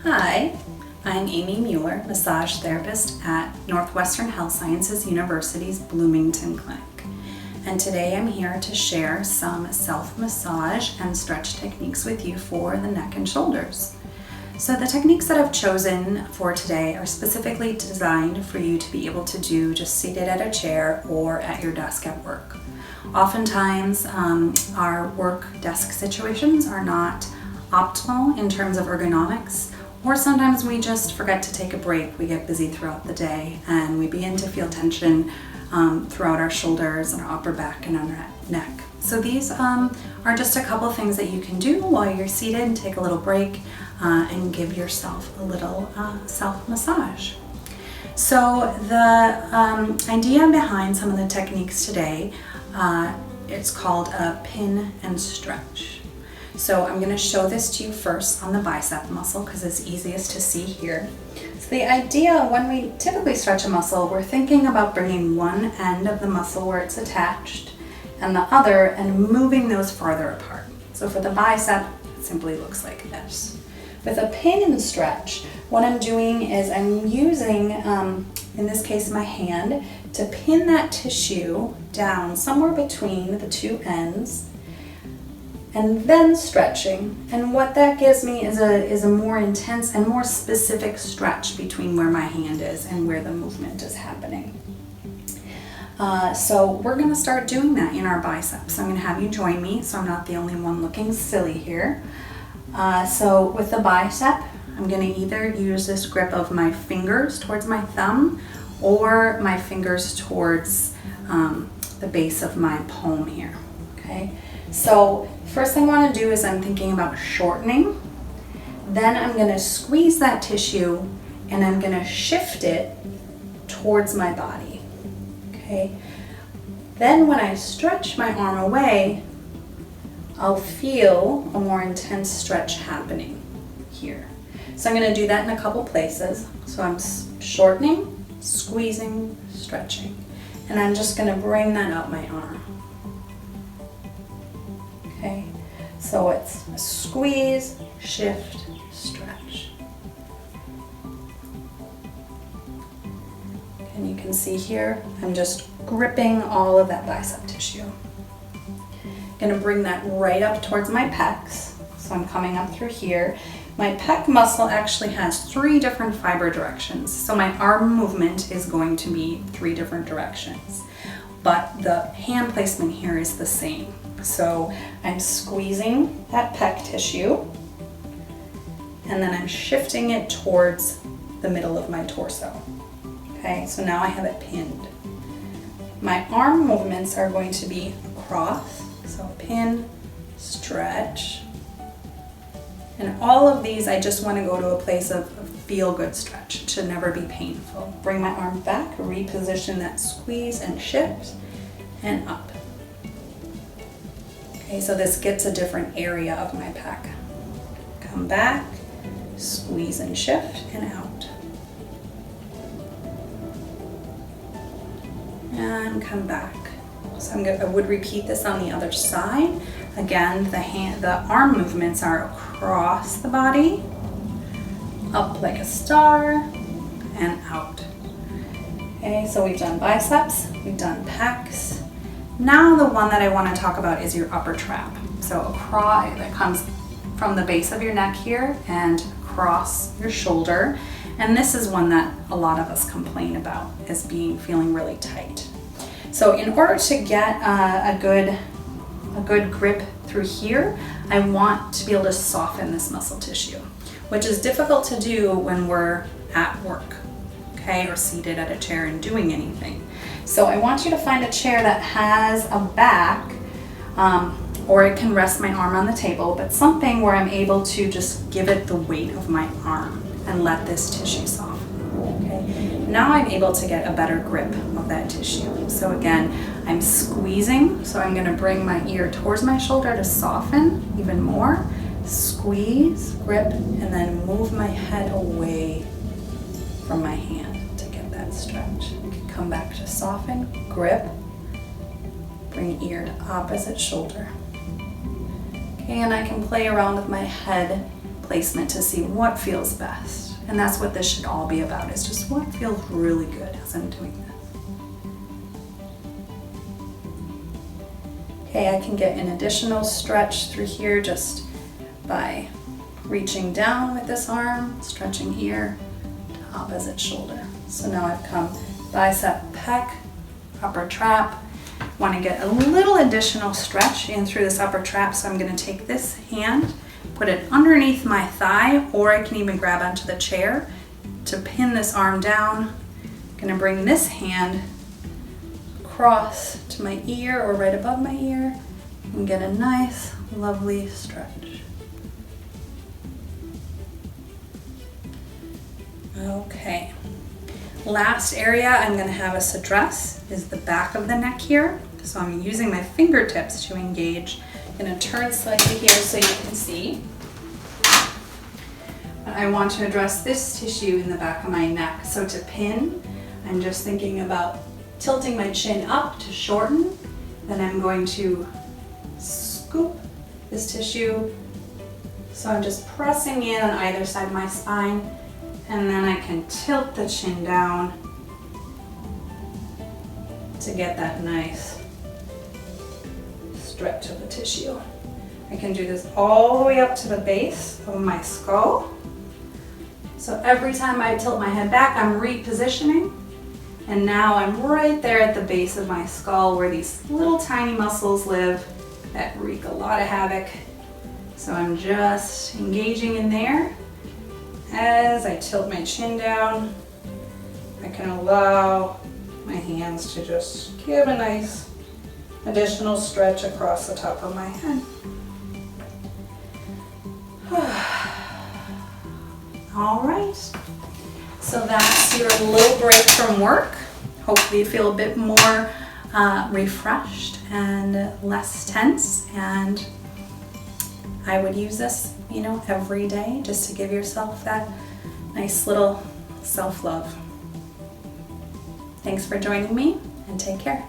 Hi, I'm Amy Mueller, Massage Therapist at Northwestern Health Sciences University's Bloomington Clinic. And today I'm here to share some self-massage and stretch techniques with you for the neck and shoulders. So the techniques that I've chosen for today are specifically designed for you to be able to do just seated at a chair or at your desk at work. Oftentimes our work desk situations are not optimal in terms of ergonomics, or sometimes we just forget to take a break. We get busy throughout the day and we begin to feel tension throughout our shoulders and our upper back and our neck. So these are just a couple of things that you can do while you're seated and take a little break and give yourself a little self-massage. So the idea behind some of the techniques today, it's called a pin and stretch. So I'm going to show this to you first on the bicep muscle because it's easiest to see here. So the idea when we typically stretch a muscle, we're thinking about bringing one end of the muscle where it's attached and the other and moving those farther apart. So for the bicep, it simply looks like this. With a pin and stretch, what I'm doing is I'm using, in this case, my hand to pin that tissue down somewhere between the two ends and then stretching. And what that gives me is a more intense and more specific stretch between where my hand is and where the movement is happening. So we're going to start doing that in our biceps. I'm going to have you join me so I'm not the only one looking silly here. So with the bicep, I'm going to either use this grip of my fingers towards my thumb or my fingers towards the base of my palm here. Okay. So first thing I want to do is I'm thinking about shortening. Then I'm going to squeeze that tissue and I'm going to shift it towards my body. Okay. Then when I stretch my arm away, I'll feel a more intense stretch happening here. So I'm going to do that in a couple places. So I'm shortening, squeezing, stretching. And I'm just going to bring that up my arm. Okay, so it's a squeeze, shift, stretch. And you can see here, I'm just gripping all of that bicep tissue. Gonna bring that right up towards my pecs. So I'm coming up through here. My pec muscle actually has 3 different fiber directions. So my arm movement is going to be 3 different directions. But the hand placement here is the same. So I'm squeezing that pec tissue and then I'm shifting it towards the middle of my torso. Okay, so now I have it pinned. My arm movements are going to be across, so pin, stretch, and all of these I just want to go to a place of feel-good stretch. It should never be painful. Bring my arm back, reposition that squeeze and shift, and up. Okay, so this gets a different area of my pec. Come back, squeeze and shift, and out. And come back. So I would repeat this on the other side. Again, the arm movements are across the body, up like a star, and out. Okay, so we've done biceps, we've done pecs. Now the one that I want to talk about is your upper trap. So across, that comes from the base of your neck here and across your shoulder. And this is one that a lot of us complain about as feeling really tight. So in order to get a good grip through here, I want to be able to soften this muscle tissue, which is difficult to do when we're at work, okay, or seated at a chair and doing anything. So I want you to find a chair that has a back, or it can rest my arm on the table, but something where I'm able to just give it the weight of my arm and let this tissue soften. Okay. Now I'm able to get a better grip of that tissue. So again, I'm squeezing, so I'm going to bring my ear towards my shoulder to soften even more. Squeeze, grip, and then move my head away from my hand to get that stretch. Come back to soften, grip, bring ear to opposite shoulder. Okay, and I can play around with my head placement to see what feels best. And that's what this should all be about, is just what feels really good as I'm doing this. Okay, I can get an additional stretch through here just by reaching down with this arm, stretching here to opposite shoulder. So now I've come bicep, pec, upper trap. Want to get a little additional stretch in through this upper trap, so I'm going to take this hand, put it underneath my thigh, or I can even grab onto the chair to pin this arm down. I'm going to bring this hand across to my ear or right above my ear and get a nice, lovely stretch. Okay. Last area I'm going to have us address is the back of the neck here. So I'm using my fingertips to engage. I'm going to turn slightly here so you can see. I want to address this tissue in the back of my neck. So to pin, I'm just thinking about tilting my chin up to shorten. Then I'm going to scoop this tissue. So I'm just pressing in on either side of my spine. And then I can tilt the chin down to get that nice stretch of the tissue. I can do this all the way up to the base of my skull. So every time I tilt my head back, I'm repositioning. And now I'm right there at the base of my skull where these little tiny muscles live that wreak a lot of havoc. So I'm just engaging in there. As I tilt my chin down, I can allow my hands to just give a nice additional stretch across the top of my head. All right, so that's your little break from work. Hopefully you feel a bit more refreshed and less tense, and I would use this, every day just to give yourself that nice little self-love. Thanks for joining me, and take care.